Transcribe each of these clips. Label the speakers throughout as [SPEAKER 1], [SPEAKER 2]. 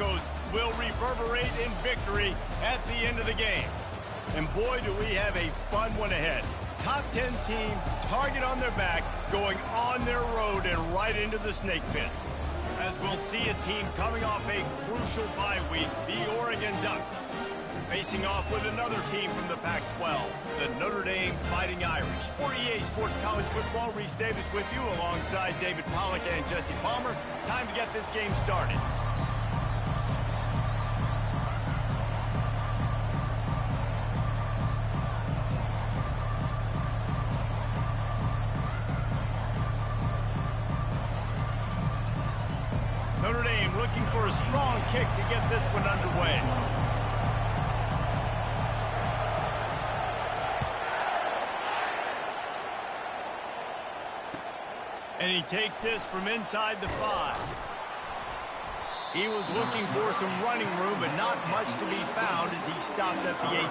[SPEAKER 1] Broncos will reverberate in victory at the end of the game. And boy, do we have a fun one ahead. Top 10 team, target on their back, going on their road and right into the snake pit. As we'll see a team coming off a crucial bye week, the Oregon Ducks. Facing off with another team from the Pac-12, the Notre Dame Fighting Irish. For EA Sports College Football, Reese Davis with you alongside David Pollack and Jesse Palmer. Time to get this game started. Notre Dame looking for a strong kick to get this one underway. And he takes this from inside the 5. He was looking for some running room, but not much to be found as he stopped at the 18.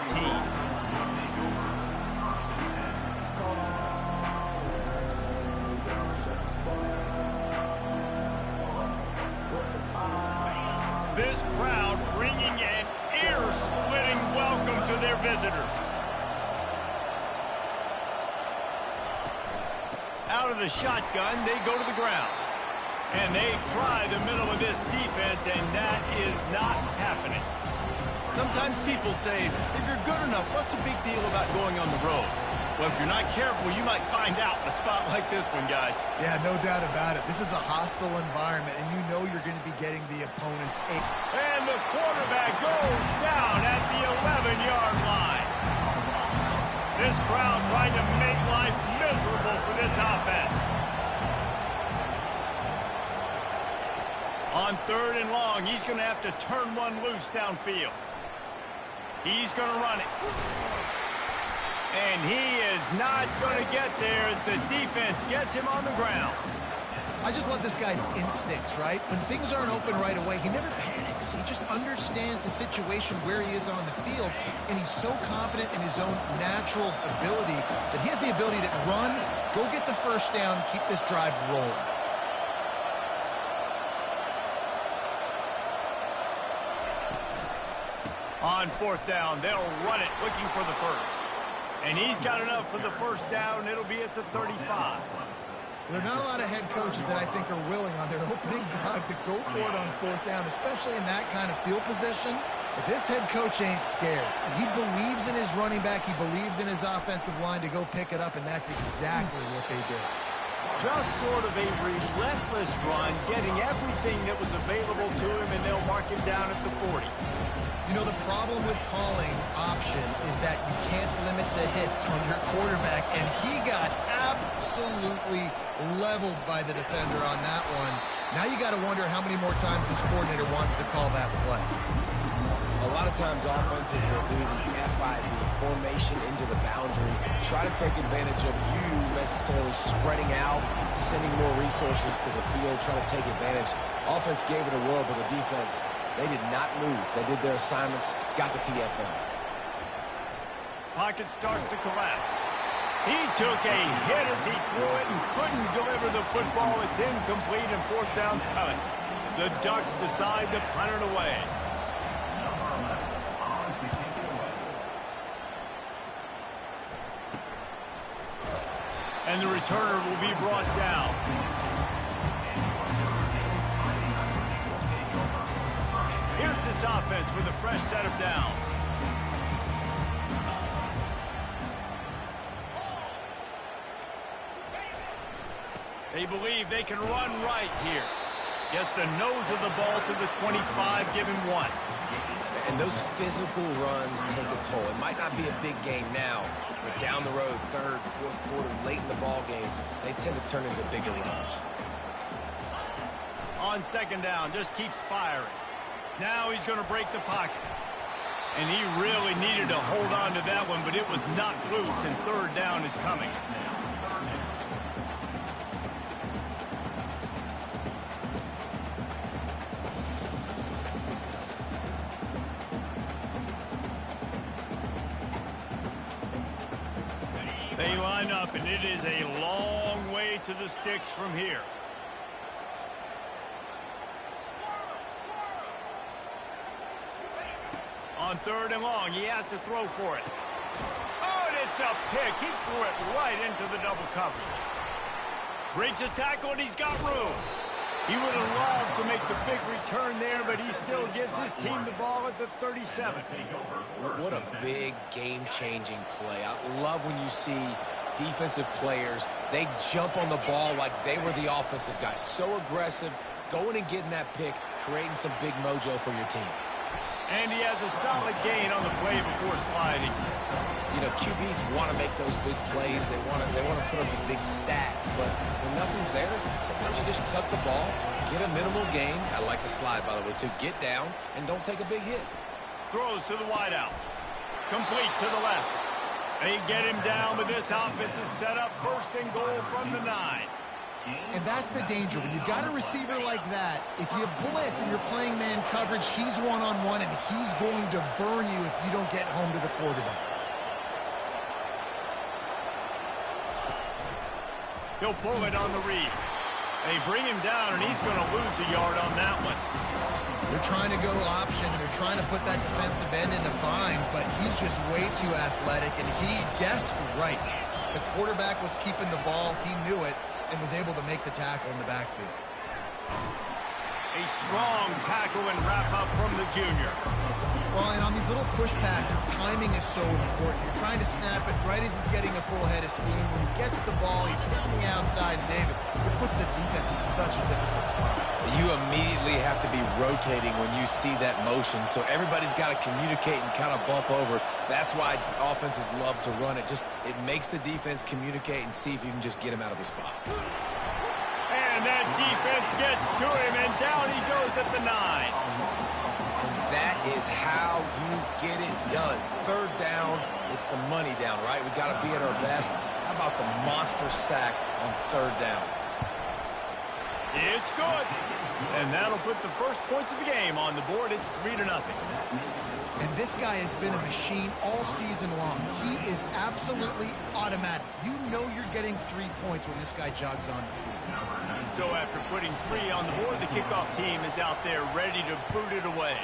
[SPEAKER 1] This crowd bringing an ear-splitting welcome to their visitors. Out of the shotgun, they go to the ground. And they try the middle of this defense, and that is not happening. Sometimes people say, if you're good enough, what's the big deal about going on the road? Well, if you're not careful, you might find out in a spot like this one, guys.
[SPEAKER 2] Yeah, no doubt about it. This is a hostile environment, and you know you're going to be getting the opponent's eight.
[SPEAKER 1] And the quarterback goes down at the 11-yard line. This crowd trying to make life miserable for this offense. On 3rd and long, he's going to have to turn one loose downfield. He's going to run it. And he is not going to get there as the defense gets him on the ground.
[SPEAKER 2] I just love this guy's instincts, right? When things aren't open right away, he never panics. He just understands the situation where he is on the field, and he's so confident in his own natural ability that he has the ability to run, go get the first down, keep this drive rolling.
[SPEAKER 1] On 4th down, they'll run it looking for the first. And he's got enough for the first down. It'll be at the 35.
[SPEAKER 2] There are not a lot of head coaches that I think are willing on their opening drive to go for it on 4th down, especially in that kind of field position. But this head coach ain't scared. He believes in his running back. He believes in his offensive line to go pick it up, and that's exactly what they did.
[SPEAKER 1] Just sort of a relentless run, getting everything that was available to him, and they'll mark him down at the 40.
[SPEAKER 2] You know, the problem with calling option is that you can't limit the hits on your quarterback, and he got absolutely leveled by the defender on that one. Now you got to wonder how many more times this coordinator wants to call that play.
[SPEAKER 3] A lot of times offenses will do the FIB, formation into the boundary, try to take advantage of you necessarily spreading out, sending more resources to the field, trying to take advantage. Offense gave it a whirl, but the defense, they did not move. They did their assignments, got the TFL.
[SPEAKER 1] Pocket starts to collapse. He took a hit as he threw it and couldn't deliver the football. It's incomplete and 4th down's coming. The Ducks decide to punt it away. And the returner will be brought down. Here's this offense with a fresh set of downs. They believe they can run right here. Gets the nose of the ball to the 25, give him 1.
[SPEAKER 3] And those physical runs take a toll. It might not be a big game now, but down the road, 3rd, 4th quarter, late in the ball games, they tend to turn into bigger runs.
[SPEAKER 1] On 2nd down, just keeps firing. Now he's going to break the pocket. And he really needed to hold on to that one, but it was not loose, and 3rd down is coming. They line up, and it is a long way to the sticks from here. On 3rd and long, he has to throw for it. Oh, and it's a pick. He threw it right into the double coverage. Breaks a tackle, and he's got room. He would have loved to make the big return there, but he still gives his team the ball at the 37.
[SPEAKER 3] What a big game-changing play. I love when you see defensive players, they jump on the ball like they were the offensive guys. So aggressive, going and getting that pick, creating some big mojo for your team.
[SPEAKER 1] And he has a solid gain on the play before sliding.
[SPEAKER 3] You know, QBs want to make those big plays. They want to put up the big stats, but when nothing's there, sometimes you just tuck the ball, get a minimal gain. I like the slide, by the way, too. Get down and don't take a big hit.
[SPEAKER 1] Throws to the wideout. Complete to the left. They get him down, but this offense is set up 1st and goal from the 9.
[SPEAKER 2] And that's the danger. When you've got a receiver like that, if you blitz and you're playing man coverage, he's one-on-one, and he's going to burn you if you don't get home to the quarterback.
[SPEAKER 1] He'll pull it on the read. They bring him down, and he's going to lose a yard on that one.
[SPEAKER 2] They're trying to go option. They're trying to put that defensive end in a bind, but he's just way too athletic, and he guessed right. The quarterback was keeping the ball. He knew it and was able to make the tackle in the backfield.
[SPEAKER 1] A strong tackle and wrap-up from the junior.
[SPEAKER 2] Well, and on these little push passes, timing is so important. You're trying to snap it right as he's getting a full head of steam. When he gets the ball, he's hitting the outside, and David, it puts the defense in such a difficult spot.
[SPEAKER 3] You immediately have to be rotating when you see that motion, so everybody's got to communicate and kind of bump over. That's why offenses love to run it. It makes the defense communicate and see if you can just get him out of the spot.
[SPEAKER 1] And that defense gets to him, and down he goes at the 9.
[SPEAKER 3] And that is how you get it done. 3rd down, it's the money down, right? We got to be at our best. How about the monster sack on 3rd down?
[SPEAKER 1] It's good. And that'll put the first points of the game on the board. It's 3-0.
[SPEAKER 2] And this guy has been a machine all season long. He is absolutely automatic. You know you're getting 3 points when this guy jogs on the field.
[SPEAKER 1] So after putting 3 on the board, the kickoff team is out there ready to boot it away.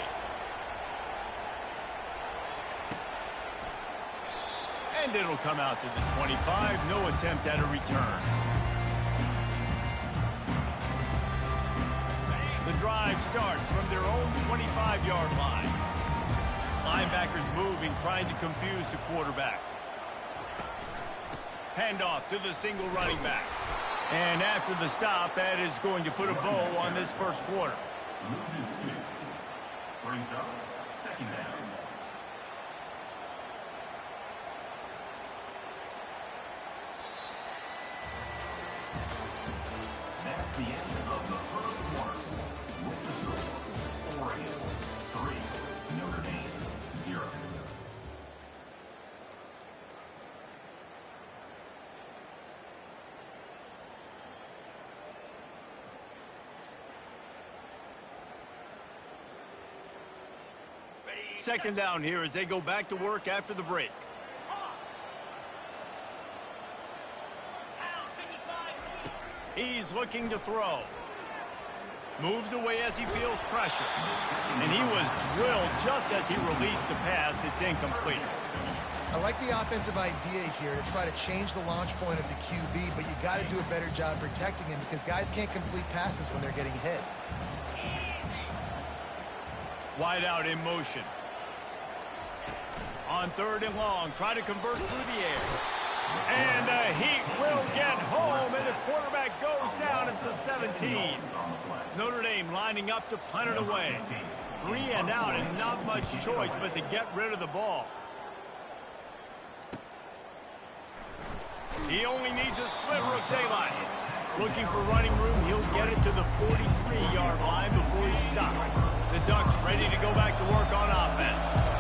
[SPEAKER 1] And it'll come out to the 25. No attempt at a return. The drive starts from their own 25-yard line. Linebackers moving, trying to confuse the quarterback. Handoff to the single running back. And after the stop, that is going to put a bow on this first quarter.
[SPEAKER 4] Loses 2. Brings up 2nd down. That's the end of the first quarter. With the score, Oregon 3, Notre Dame 0.
[SPEAKER 1] Second down here as they go back to work after the break. He's looking to throw. Moves away as he feels pressure. And he was drilled just as he released the pass. It's incomplete.
[SPEAKER 2] I like the offensive idea here to try to change the launch point of the QB, but you got to do a better job protecting him because guys can't complete passes when they're getting hit.
[SPEAKER 1] Wide out in motion. On 3rd and long, try to convert through the air. And the Heat will get home, and the quarterback goes down at the 17. Notre Dame lining up to punt it away. 3 and out, and not much choice but to get rid of the ball. He only needs a sliver of daylight. Looking for running room, he'll get it to the 43-yard line before he's stopped. The Ducks ready to go back to work on offense.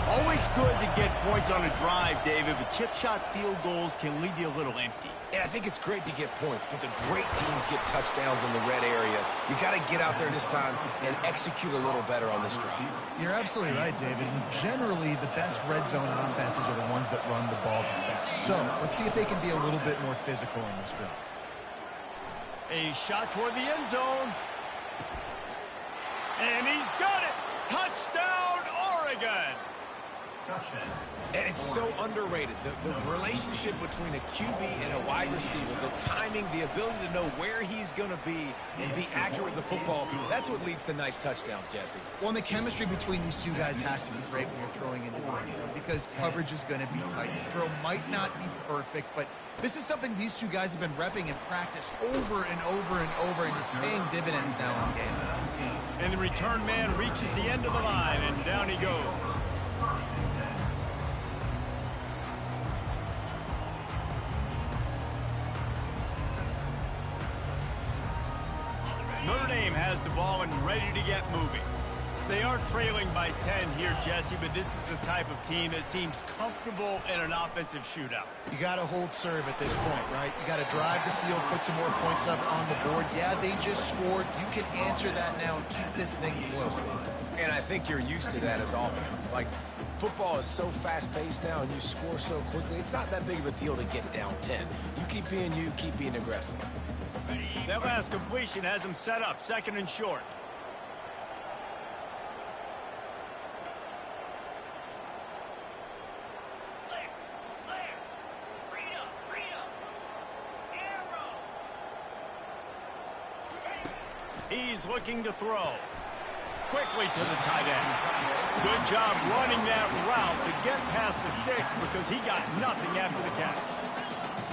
[SPEAKER 1] Always good to get points on a drive, David, but chip shot field goals can leave you a little empty.
[SPEAKER 3] And I think it's great to get points, but the great teams get touchdowns in the red area. You got to get out there this time and execute a little better on this drive.
[SPEAKER 2] You're absolutely right, David. And generally, the best red zone offenses are the ones that run the ball the best. So let's see if they can be a little bit more physical on this drive.
[SPEAKER 1] A shot toward the end zone. And he's got it. Touchdown, Oregon.
[SPEAKER 4] Touchdown.
[SPEAKER 3] And it's so underrated. The relationship between a QB and a wide receiver, the timing, the ability to know where he's going to be and be accurate with the football, that's what leads to nice touchdowns, Jesse.
[SPEAKER 2] Well, and the chemistry between these two guys has to be great when you're throwing into the end zone because coverage is going to be tight. The throw might not be perfect, but this is something these two guys have been repping in practice over and over and over, and it's paying dividends now in game.
[SPEAKER 1] And the return man reaches the end of the line, and down he goes. Notre Dame has the ball and ready to get moving. They are trailing by 10 here, Jesse, but this is the type of team that seems comfortable in an offensive shootout.
[SPEAKER 2] You got to hold serve at this point, right? You got to drive the field, put some more points up on the board. Yeah, they just scored. You can answer that now and keep this thing close.
[SPEAKER 3] And I think you're used to that as offense. Like, football is so fast-paced now and you score so quickly, it's not that big of a deal to get down 10. You keep being aggressive.
[SPEAKER 1] That last completion has him set up, second and short. He's looking to throw. Quickly to the tight end. Good job running that route to get past the sticks because he got nothing after the catch.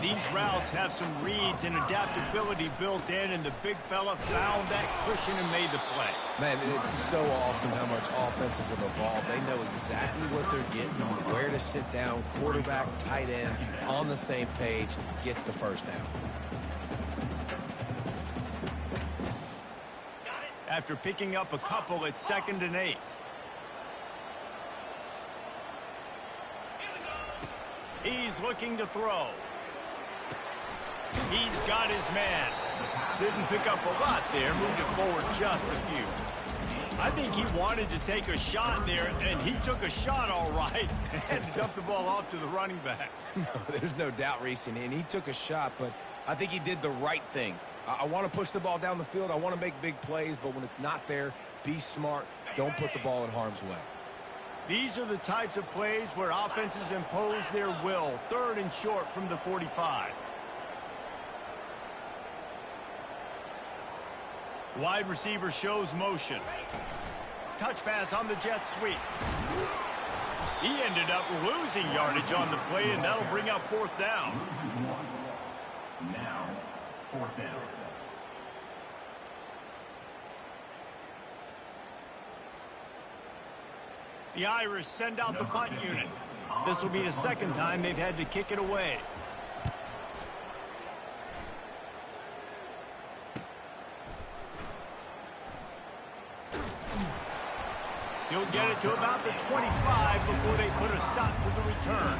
[SPEAKER 1] These routes have some reads and adaptability built in, and the big fella found that cushion and made the play.
[SPEAKER 3] Man, it's so awesome how much offenses have evolved. They know exactly what they're getting, where to sit down, quarterback, tight end, on the same page, gets the first down.
[SPEAKER 1] After picking up a couple, it's 2nd and 8. He's looking to throw. He's got his man. Didn't pick up a lot there, moved it forward just a few. I think he wanted to take a shot there, and he took a shot all right and dumped the ball off to the running back.
[SPEAKER 3] No, there's no doubt, Reese, and he took a shot, but I think he did the right thing. I want to push the ball down the field. I want to make big plays, but when it's not there, be smart. Don't put the ball in harm's way.
[SPEAKER 1] These are the types of plays where offenses impose their will. 3rd and short from the 45. Wide receiver shows motion. Touch pass on the jet sweep. He ended up losing yardage on the play, and that'll bring up 4th down.
[SPEAKER 4] Now, 4th down.
[SPEAKER 1] The Irish send out the punt unit. This will be the 2nd time they've had to kick it away. He'll get it to about the 25 before they put a stop to the return.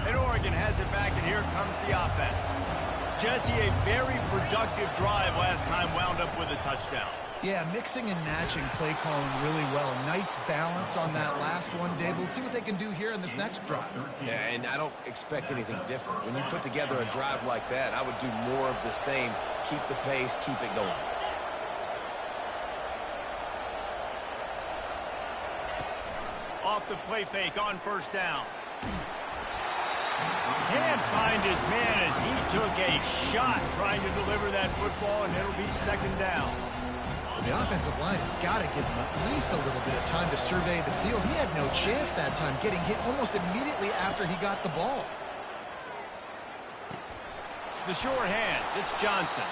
[SPEAKER 1] And Oregon has it back, and here comes the offense. Jesse, a very productive drive last time wound up with a touchdown.
[SPEAKER 2] Yeah, mixing and matching play calling really well. Nice balance on that last one, Dave. Let's see what they can do here in this next drive.
[SPEAKER 3] Yeah, and I don't expect anything different. When you put together a drive like that, I would do more of the same. Keep the pace, keep it going.
[SPEAKER 1] Off the play fake on 1st down. Can't find his man as he took a shot trying to deliver that football, and it'll be 2nd down.
[SPEAKER 2] The offensive line has got to give him at least a little bit of time to survey the field. He had no chance that time, getting hit almost immediately after he got the ball.
[SPEAKER 1] The sure hands, it's Johnson.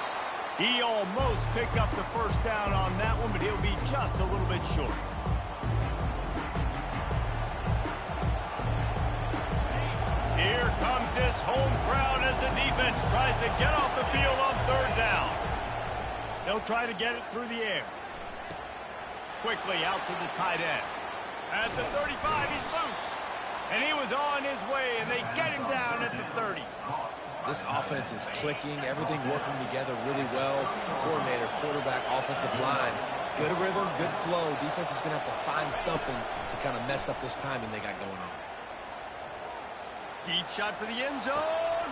[SPEAKER 1] He almost picked up the 1st down on that one, but he'll be just a little bit short. Here comes this home crowd as the defense tries to get off the field on 3rd down. They'll try to get it through the air. Quickly out to the tight end. At the 35, he's loose. And he was on his way, and they get him down at the 30.
[SPEAKER 3] This offense is clicking, everything working together really well. Coordinator, quarterback, offensive line. Good rhythm, good flow. Defense is going to have to find something to kind of mess up this timing they got going on.
[SPEAKER 1] Deep shot for the end zone.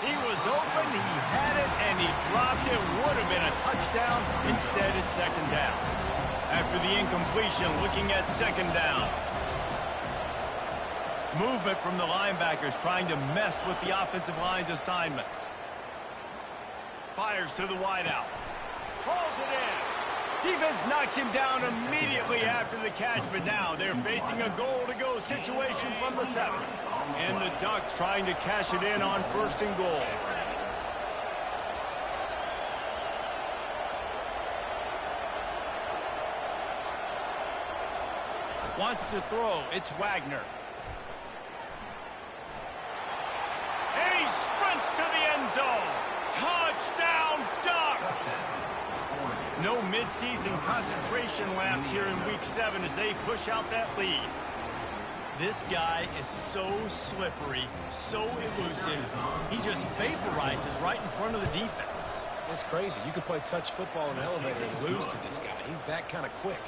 [SPEAKER 1] He was open, he had it, and he dropped it. Would have been a touchdown. Instead, it's second down. After the incompletion, looking at second down. Movement from the linebackers trying to mess with the offensive line's assignments. Fires to the wideout. Pulls it in. Defense knocks him down immediately after the catch, but now they're facing a goal-to-go situation from the 7. And the Ducks trying to cash it in on first and goal. Wants to throw. It's Wagner. And he sprints to the end zone. Touchdown, Ducks! No midseason concentration laps here in Week 7 as they push out that lead. This guy is so slippery, so elusive. He just vaporizes right in front of the defense.
[SPEAKER 3] It's crazy. You could play touch football in an elevator and lose to this guy. He's that kind of quick.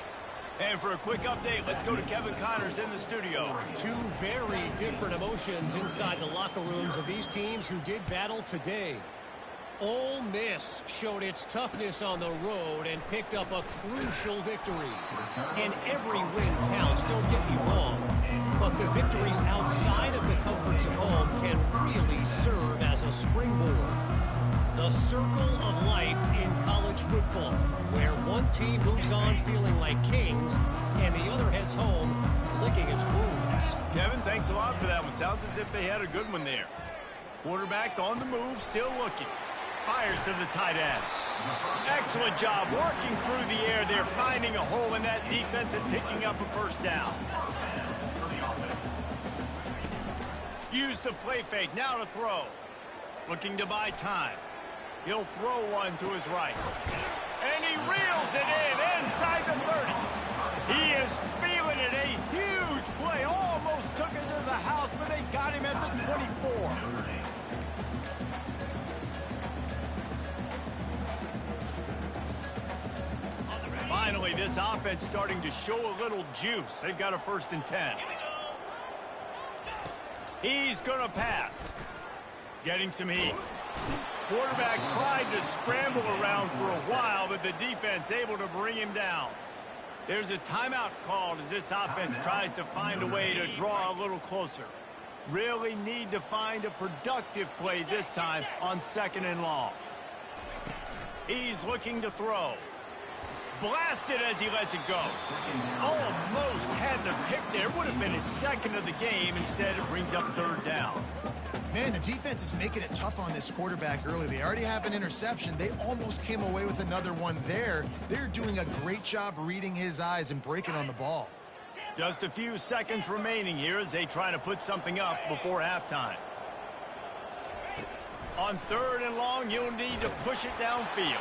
[SPEAKER 1] And for a quick update, let's go to Kevin Connors in the studio.
[SPEAKER 5] Two very different emotions inside the locker rooms of these teams who did battle today. Ole Miss showed its toughness on the road and picked up a crucial victory. And every win counts, don't get me wrong. But the victories outside of the comforts of home can really serve as a springboard. The circle of life in college football, where one team moves on feeling like kings and the other heads home licking its wounds.
[SPEAKER 1] Kevin, thanks a lot for that one. Sounds as if they had a good one there. Quarterback on the move, still looking. Fires to the tight end. Excellent job working through the air there, finding a hole in that defense and picking up a first down. Use the play fake, now to throw. Looking to buy time. He'll throw one to his right. And he reels it in inside the 30. He is feeling it. A huge play. Almost took it to the house, but they got him at the 24. Finally, this offense starting to show a little juice. They've got a 1st and 10. He's going to pass. Getting some heat. Quarterback tried to scramble around for a while, but the defense able to bring him down. There's a timeout called as this offense tries to find a way to draw a little closer. Really need to find a productive play this time on 2nd and long. He's looking to throw. Blasted as he lets it go. Almost had the pick there. Would have been his 2nd of the game. Instead, it brings up 3rd down.
[SPEAKER 2] Man, the defense is making it tough on this quarterback early. They already have an interception. They almost came away with another one there. They're doing a great job reading his eyes and breaking on the ball.
[SPEAKER 1] Just a few seconds remaining here as they try to put something up before halftime. On 3rd and long, you'll need to push it downfield.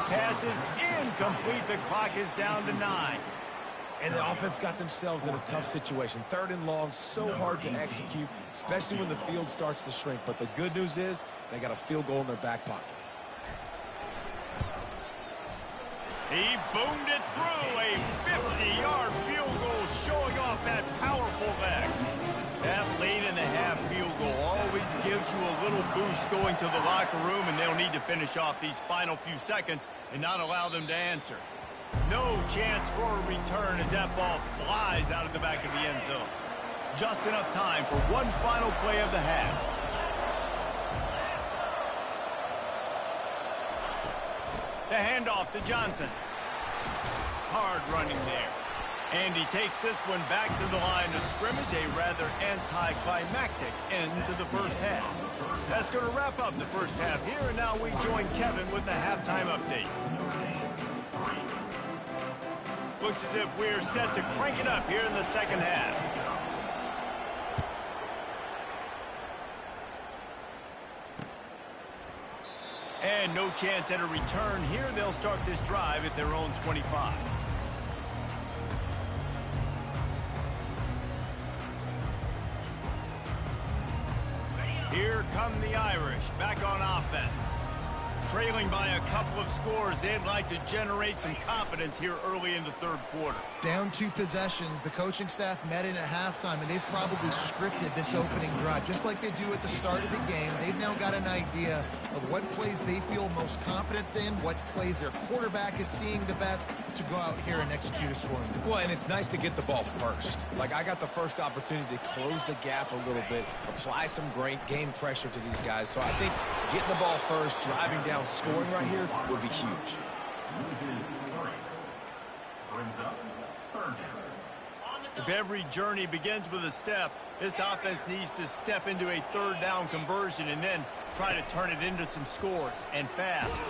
[SPEAKER 1] Pass is incomplete. The clock is down to 9.
[SPEAKER 3] And the offense got themselves in a tough situation. 3rd and long, so hard to execute, especially when the field starts to shrink. But the good news is they got a field goal in their back pocket.
[SPEAKER 1] He boomed it through. A 50-yard field goal showing off that powerful leg. That late-in-the-half field goal always gives you a little boost going to the locker room, and they'll need to finish off these final few seconds and not allow them to answer. No chance for a return as that ball flies out of the back of the end zone. Just enough time for one final play of the half. The handoff to Johnson. Hard running there. And he takes this one back to the line of scrimmage, a rather anticlimactic end to the first half. That's going to wrap up the first half here, and now we join Kevin with the halftime update. Looks as if we're set to crank it up here in the 2nd half. And no chance at a return here. They'll start this drive at their own 25. Here come the Irish back on offense. Trailing by a couple of scores, they'd like to generate some confidence here early in the third quarter.
[SPEAKER 2] Down 2 possessions, the coaching staff met in at halftime, and they've probably scripted this opening drive. Just like they do at the start of the game, they've now got an idea of what plays they feel most confident in, what plays their quarterback is seeing the best to go out here and execute a scoring drive.
[SPEAKER 3] Well, and it's nice to get the ball first. Like, I got the first opportunity to close the gap a little bit, apply some great game pressure to these guys. So I think getting the ball first, driving down, scoring right here would be huge.
[SPEAKER 1] If every journey begins with a step, this offense needs to step into a third down conversion and then try to turn it into some scores, and fast.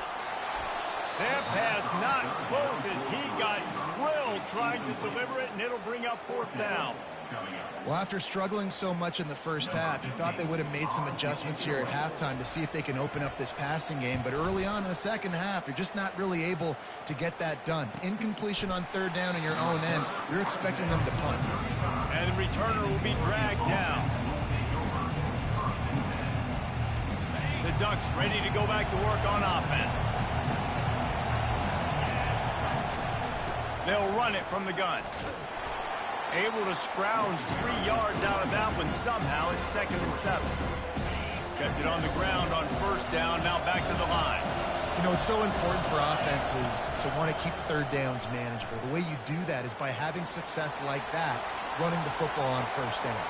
[SPEAKER 1] That pass not close as he got drilled trying to deliver it, and it'll bring up fourth down.
[SPEAKER 2] Well, after struggling so much in the first half, you thought they would have made some adjustments here at halftime to see if they can open up this passing game. But early on in the second half, you're just not really able to get that done. Incompletion on third down in your own end, you're expecting them to punt.
[SPEAKER 1] And the returner will be dragged down. The Ducks ready to go back to work on offense. They'll run it from the gun. Able to scrounge 3 yards out of that one somehow. It's 2nd and 7. Kept it on the ground on first down. Now back to the line.
[SPEAKER 2] You know, it's so important for offenses to want to keep third downs manageable. The way you do that is by having success like that, running the football on first down.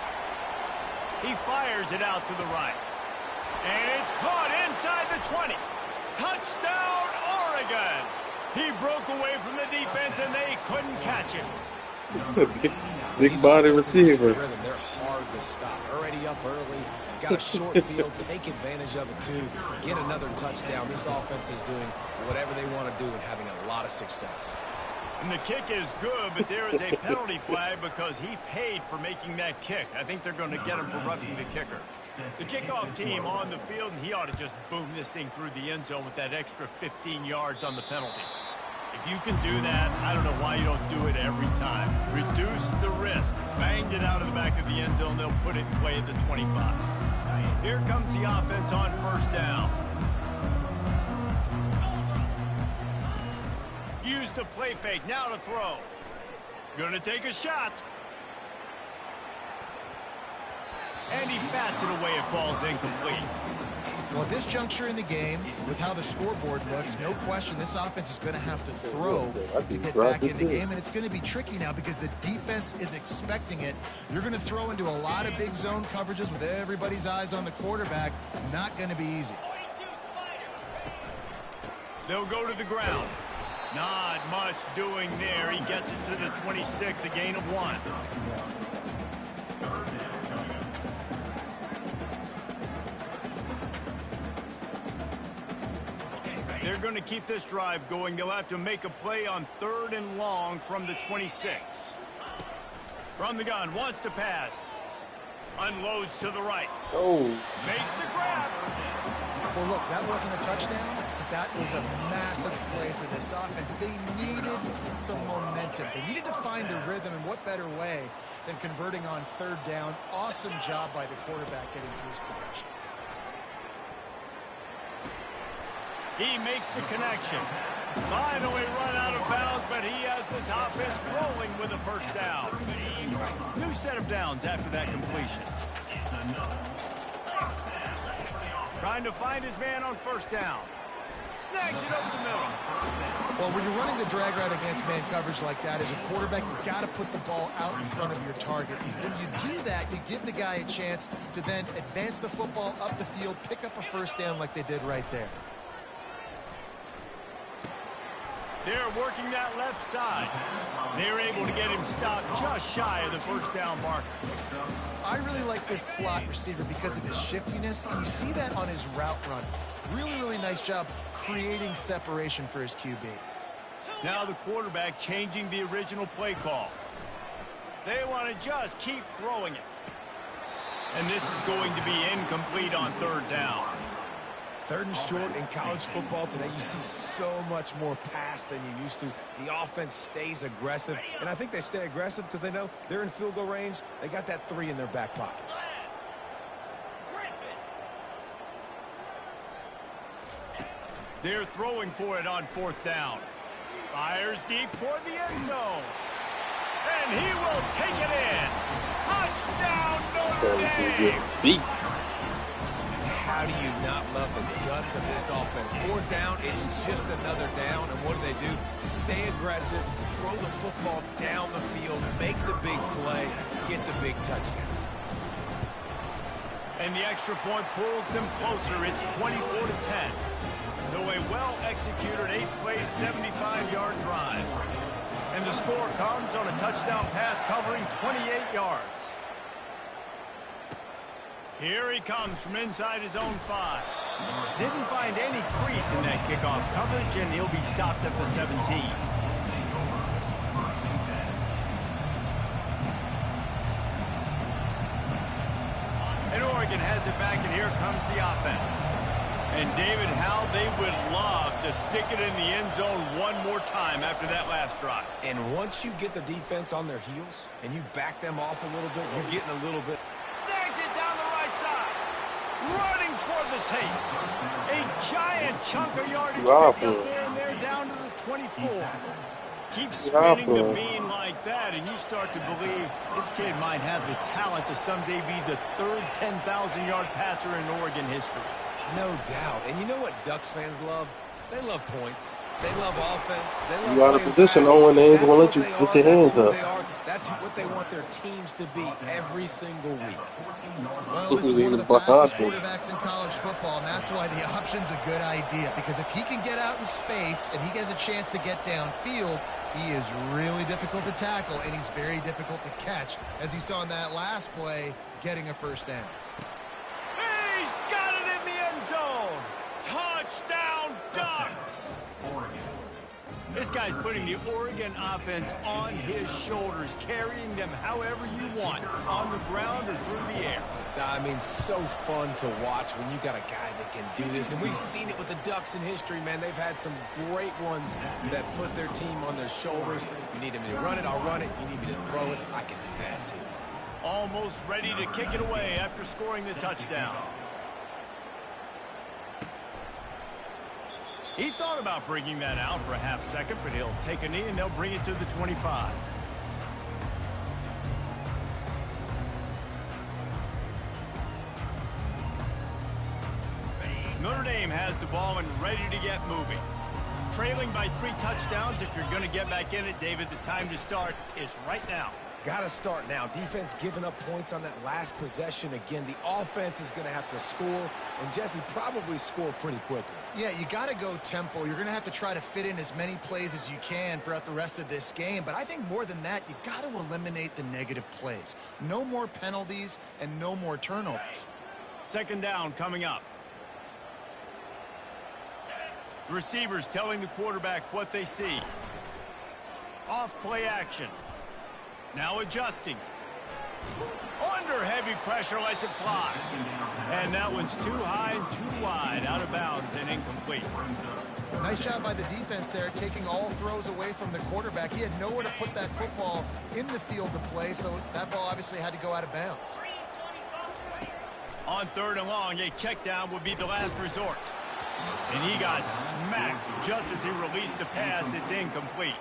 [SPEAKER 1] He fires it out to the right. And it's caught inside the 20. Touchdown, Oregon! He broke away from the defense, and they couldn't catch him.
[SPEAKER 6] Big body receiver.
[SPEAKER 3] They're hard to stop. Already up early. Got a short field. Take advantage of it, too. Get another touchdown. This offense is doing whatever they want to do and having a lot of success.
[SPEAKER 1] And the kick is good, but there is a penalty flag because he paid for making that kick. I think they're going to get him for roughing the kicker. The kickoff team on the field, and he ought to just boom this thing through the end zone with that extra 15 yards on the penalty. If you can do that, I don't know why you don't do it every time. Reduce the risk. Banged it out of the back of the end zone. They'll put it in play at the 25. Here comes the offense on first down. Use the play fake. Now to throw. Gonna take a shot. And he bats it away. It falls incomplete.
[SPEAKER 2] Well, at this juncture in the game, with how the scoreboard looks, no question this offense is going to have to throw to get back in the game, and it's going to be tricky now because the defense is expecting it. You're going to throw into a lot of big zone coverages with everybody's eyes on the quarterback. Not going to be easy.
[SPEAKER 1] They'll go to the ground. Not much doing there. He gets it to the 26, a gain of 1. They're going to keep this drive going. They'll have to make a play on 3rd and long from the 26. From the gun, wants to pass. Unloads to the right.
[SPEAKER 6] Oh.
[SPEAKER 1] Makes the grab.
[SPEAKER 2] Well, look, that wasn't a touchdown, but that was a massive play for this offense. They needed some momentum. They needed to find a rhythm, and what better way than converting on 3rd down. Awesome job by the quarterback getting through his progression.
[SPEAKER 1] He makes the connection. Finally run out of bounds, but he has this offense rolling with a first down. New set of downs after that completion. Trying to find his man on first down. Snags it over the middle.
[SPEAKER 2] Well, when you're running the drag route against man coverage like that, as a quarterback, you've got to put the ball out in front of your target. When you do that, you give the guy a chance to then advance the football up the field, pick up a first down like they did right there.
[SPEAKER 1] They're working that left side. They're able to get him stopped just shy of the first down marker.
[SPEAKER 2] I really like this slot receiver because of his shiftiness, and you see that on his route run. Really, really nice job creating separation for his QB.
[SPEAKER 1] Now the quarterback changing the original play call. They want to just keep throwing it. And this is going to be incomplete on 3rd down.
[SPEAKER 3] 3rd and short in college football today, you see so much more pass than you used to. The offense stays aggressive, and I think they stay aggressive because they know they're in field goal range. They got that 3 in their back pocket.
[SPEAKER 1] They're throwing for it on 4th down. Fires deep toward the end zone. And he will take it in. Touchdown, Notre Dame.
[SPEAKER 3] How do you not love the guts of this offense? 4th down, it's just another down. And what do? Stay aggressive, throw the football down the field, make the big play, get the big touchdown.
[SPEAKER 1] And the extra point pulls them closer. It's 24-10. So a well-executed 8-play, 75-yard drive. And the score comes on a touchdown pass covering 28 yards. Here he comes from inside his own 5. Didn't find any crease in that kickoff coverage, and he'll be stopped at the 17. And Oregon has it back, and here comes the offense. And David, how they would love to stick it in the end zone one more time after that last drive.
[SPEAKER 3] And once you get the defense on their heels and you back them off a little bit, you're getting a little bit.
[SPEAKER 1] Snags it down the right side. Running toward the tape. A giant chunk of yardage picked up there, and they're down to the 24. Keep spinning the bean like that, and you start to believe this kid might have the talent to someday be the 3rd 10,000-yard passer in Oregon history.
[SPEAKER 3] No doubt. And you know what Ducks fans love? They love points. They love offense. They love
[SPEAKER 6] you out of position, Owen. They ain't going to let you put your hands up.
[SPEAKER 3] That's what they want their teams to be every single week.
[SPEAKER 2] Well, this is one of the fastest quarterbacks in college football, and that's why the option's a good idea. Because if he can get out in space and he gets a chance to get downfield, he is really difficult to tackle, and he's very difficult to catch, as you saw in that last play, getting a 1st down.
[SPEAKER 1] He's got it in the end zone. Touchdown, Ducks. This guy's putting the Oregon offense on his shoulders, carrying them however you want, on the ground or through the air.
[SPEAKER 3] I mean, so fun to watch when you got a guy that can do this. And we've seen it with the Ducks in history, man. They've had some great ones that put their team on their shoulders. If you need me to run it, I'll run it. You need me to throw it, I can do that too.
[SPEAKER 1] Almost ready to kick it away after scoring the touchdown. He thought about bringing that out for a half second, but he'll take a knee and they'll bring it to the 25. Notre Dame has the ball and ready to get moving. Trailing by 3 touchdowns. If you're going to get back in it, David, the time to start is right now.
[SPEAKER 3] Got to start now. Defense giving up points on that last possession. Again, the offense is going to have to score, and Jesse probably score pretty quickly.
[SPEAKER 2] Yeah, you got to go tempo. You're going to have to try to fit in as many plays as you can throughout the rest of this game. But I think more than that, you got to eliminate the negative plays. No more penalties and no more turnovers.
[SPEAKER 1] 2nd down coming up. The receivers telling the quarterback what they see. Off play action. Now adjusting. Under heavy pressure, lets it fly. And that one's too high and too wide, out of bounds and incomplete.
[SPEAKER 2] Nice job by the defense there, taking all throws away from the quarterback. He had nowhere to put that football in the field to play, so that ball obviously had to go out of bounds.
[SPEAKER 1] On 3rd and long, a check down would be the last resort. And he got smacked just as he released the pass. It's incomplete.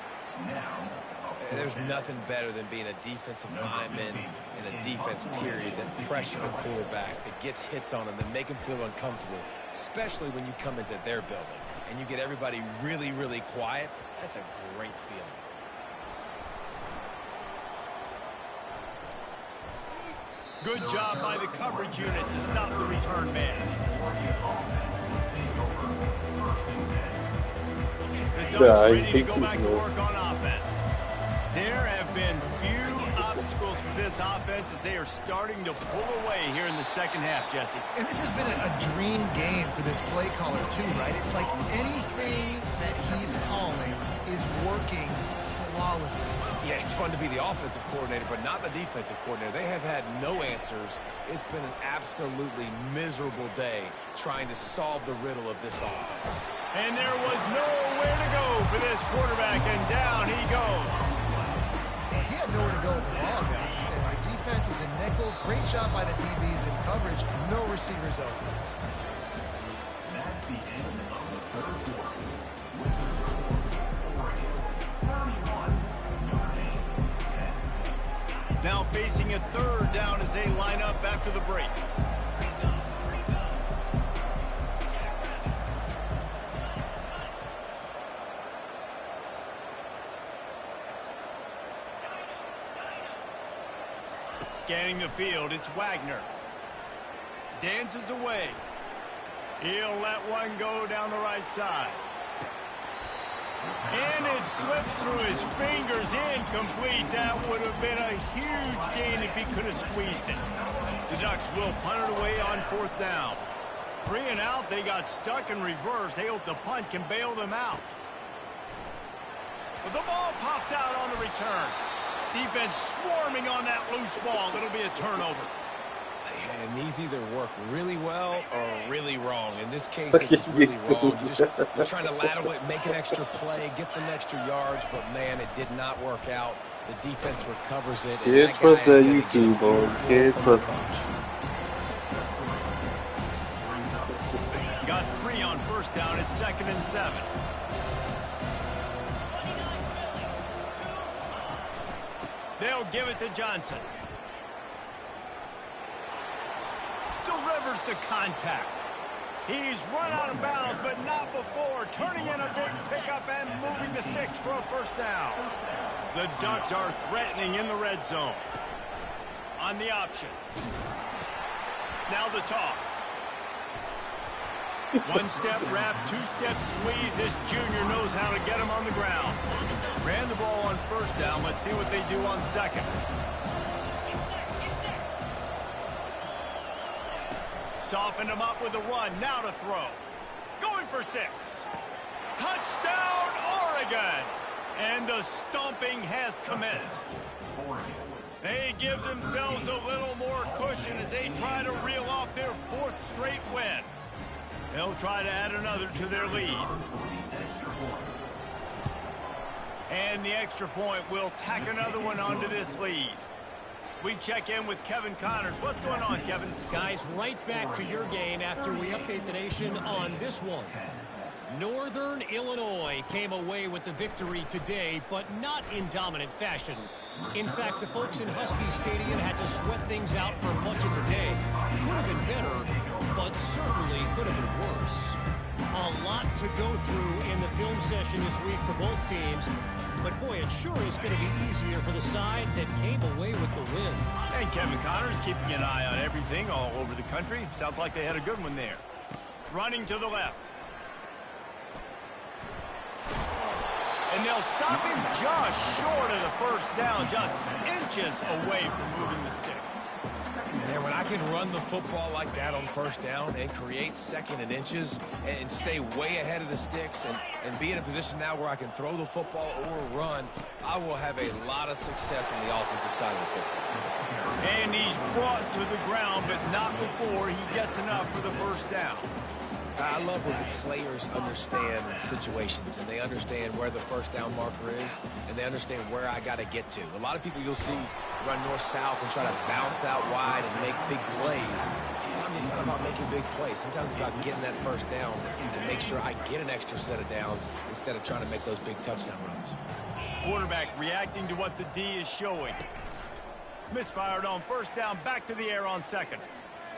[SPEAKER 3] There's nothing better than being a defensive lineman in a defense period that pressure the quarterback, that gets hits on him, that make him feel uncomfortable, especially when you come into their building and you get everybody really, really quiet. That's a great feeling.
[SPEAKER 1] Good job by the coverage unit to stop the return man. The Ducks ready to go back to work on offense. There have been few obstacles for this offense as they are starting to pull away here in the 2nd half, Jesse.
[SPEAKER 2] And this has been a dream game for this play caller too, right? It's like anything that he's calling is working flawlessly.
[SPEAKER 3] Yeah, it's fun to be the offensive coordinator, but not the defensive coordinator. They have had no answers. It's been an absolutely miserable day trying to solve the riddle of this offense.
[SPEAKER 1] And there was nowhere to go for this quarterback, and down he goes.
[SPEAKER 2] Well, he had nowhere to go with the ball, guys. And the defense is in nickel. Great job by the DBs in coverage. No receivers open.
[SPEAKER 4] That's the end of the third quarter. With the score, Oregon 31, Notre Dame 10.
[SPEAKER 1] Now facing a third down as they line up after the break. Scanning the field, it's Wagner. Dances away. He'll let one go down the right side. And it slips through his fingers, incomplete. That would have been a huge gain if he could have squeezed it. The Ducks will punt it away on fourth down. 3 and out, they got stuck in reverse. They hope the punt can bail them out. But the ball pops out on the return. Defense swarming on that loose ball. It'll be a turnover.
[SPEAKER 3] And these either work really well or really wrong. In this case, it's really wrong. You're trying to lateral it, make an extra play, get some extra yards, but, man, it did not work out. The defense recovers it.
[SPEAKER 6] Can't trust that YouTube, boy. Can't trust it.
[SPEAKER 1] Got 3 on first down. It's 2nd and 7. They'll give it to Johnson. Delivers to contact. He's run out of bounds, but not before. Turning in a big pickup and moving the sticks for a first down. The Ducks are threatening in the red zone. On the option. Now the toss. 1-step wrap, 2-step squeeze. This junior knows how to get him on the ground. Ran the ball on first down. Let's see what they do on second. Softened him up with a run. Now to throw. Going for 6. Touchdown, Oregon! And the stomping has commenced. They give themselves a little more cushion as they try to reel off their 4th straight win. They'll try to add another to their lead. And the extra point will tack another one onto this lead. We check in with Kevin Connors. What's going on, Kevin?
[SPEAKER 5] Guys, right back to your game after we update the nation on this one. Northern Illinois came away with the victory today, but not in dominant fashion. In fact, the folks in Husky Stadium had to sweat things out for much of the day. Could have been better, but certainly could have been worse. A lot to go through in the film session this week for both teams. But, boy, it sure is going to be easier for the side that came away with the win.
[SPEAKER 1] And Kevin Connors keeping an eye on everything all over the country. Sounds like they had a good one there. Running to the left. And they'll stop him just short of the first down, just inches away from moving the sticks.
[SPEAKER 3] And when I can run the football like that on first down and create 2nd and inches and stay way ahead of the sticks and be in a position now where I can throw the football or run, I will have a lot of success on the offensive side of the football.
[SPEAKER 1] And he's brought to the ground, but not before he gets enough for the first down.
[SPEAKER 3] I love when the players understand situations and they understand where the first down marker is and they understand where I got to get to. A lot of people you'll see run north-south and try to bounce out wide and make big plays. Sometimes it's not about making big plays. Sometimes it's about getting that first down to make sure I get an extra set of downs instead of trying to make those big touchdown runs.
[SPEAKER 1] Quarterback reacting to what the D is showing. Misfired on first down, back to the air on second.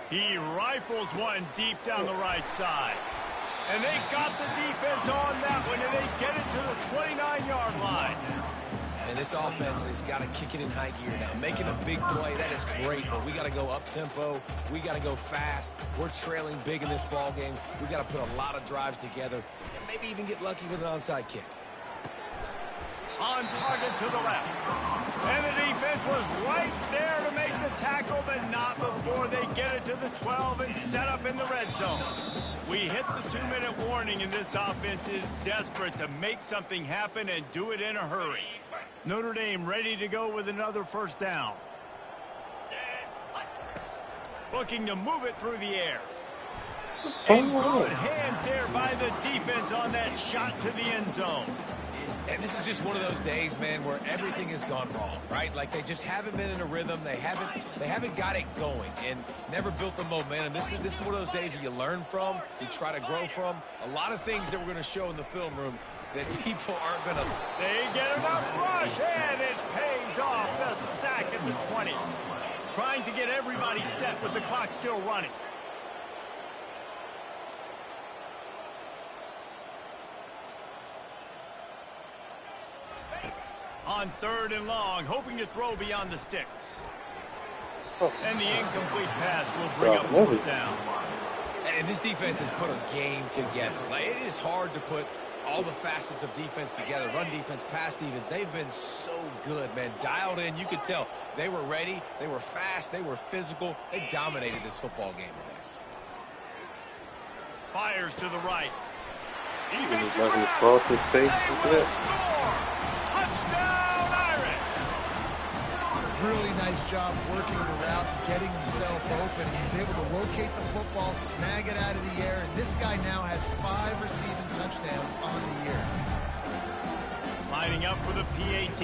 [SPEAKER 1] He rifles one deep down the right side. And they got the defense on that one, and they get it to the 29-yard line.
[SPEAKER 3] And this offense has got to kick it in high gear now. Making a big play, that is great, but we got to go up-tempo. We got to go fast. We're trailing big in this ball game. We got to put a lot of drives together and maybe even get lucky with an onside kick.
[SPEAKER 1] On target to the left. And the defense was right there to make the tackle, but not before they get it to the 12 and set up in the red zone. We hit the 2-minute warning, and this offense is desperate to make something happen and do it in a hurry. Notre Dame ready to go with another first down. Looking to move it through the air. And good hands there by the defense on that shot to the end zone.
[SPEAKER 3] And this is just one of those days, man, where everything has gone wrong, right? Like they just haven't been in a rhythm. They haven't got it going and never built the momentum. This is one of those days that you learn from, you try to grow from. A lot of things that we're going to show in the film room that people aren't going to.
[SPEAKER 1] They get enough rush, and it pays off. The sack at the 20. Trying to get everybody set with the clock still running. On 3rd and long, hoping to throw beyond the sticks. And the incomplete pass will bring up 4th down.
[SPEAKER 3] And this defense has put a game together. Like, it is hard to put all the facets of defense together. Run defense, pass defense. They've been so good, man. Dialed in. You could tell they were ready. They were fast. They were physical. They dominated this football game today.
[SPEAKER 1] Fires to the right. He
[SPEAKER 6] He
[SPEAKER 1] makes
[SPEAKER 6] was
[SPEAKER 1] it
[SPEAKER 6] letting it
[SPEAKER 1] grab.
[SPEAKER 6] cross his face.
[SPEAKER 1] They
[SPEAKER 6] Look at
[SPEAKER 1] will
[SPEAKER 6] that.
[SPEAKER 1] score. Touchdown, Irish.
[SPEAKER 2] Really nice job working the route, getting himself open. He was able to locate the football, snag it out of the air, and this guy now has 5 receiving touchdowns on the year.
[SPEAKER 1] Lining up for the PAT.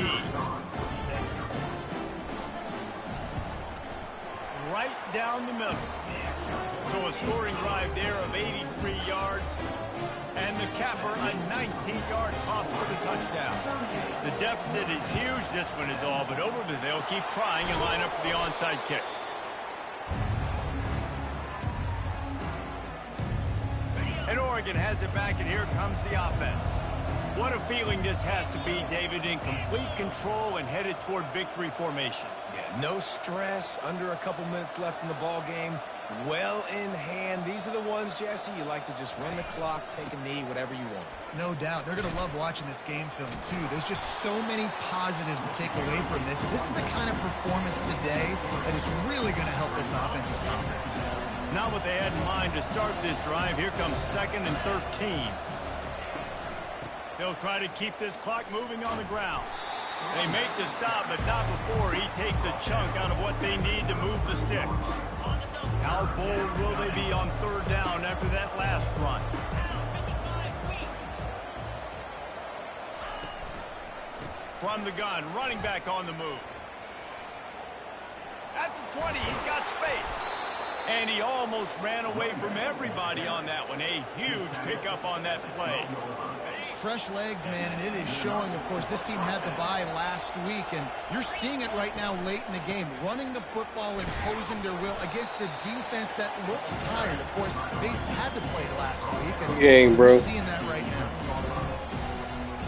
[SPEAKER 1] Right down the middle. So a scoring drive there of 83 yards. And the capper, a 19-yard toss for the touchdown. The deficit is huge. This one is all but over, but they'll keep trying and line up for the onside kick. And Oregon has it back, and here comes the offense. What a feeling this has to be, David, in complete control and headed toward victory formation.
[SPEAKER 3] Yeah, no stress, under a couple minutes left in the ball game, well in hand. These are the ones, Jesse, you like to just run the clock, take a knee, whatever you want.
[SPEAKER 2] No doubt. They're going to love watching this game film, too. There's just so many positives to take away from this. And this is the kind of performance today that is really going to help this offense's confidence.
[SPEAKER 1] Not what they had in mind to start this drive. Here comes 2nd and 13. They'll try to keep this clock moving on the ground. They make the stop, but not before he takes a chunk out of what they need to move the sticks. How bold will they be on 3rd down after that last run? From the gun, running back on the move. At the 20, he's got space. And he almost ran away from everybody on that one. A huge pickup on that play.
[SPEAKER 2] Fresh legs, man, and it is showing. Of course, this team had the bye last week, and you're seeing it right now late in the game, running the football, imposing their will against the defense that looks tired. Of course, they had to play last week, and
[SPEAKER 6] Game, bro.
[SPEAKER 2] we're seeing that right now.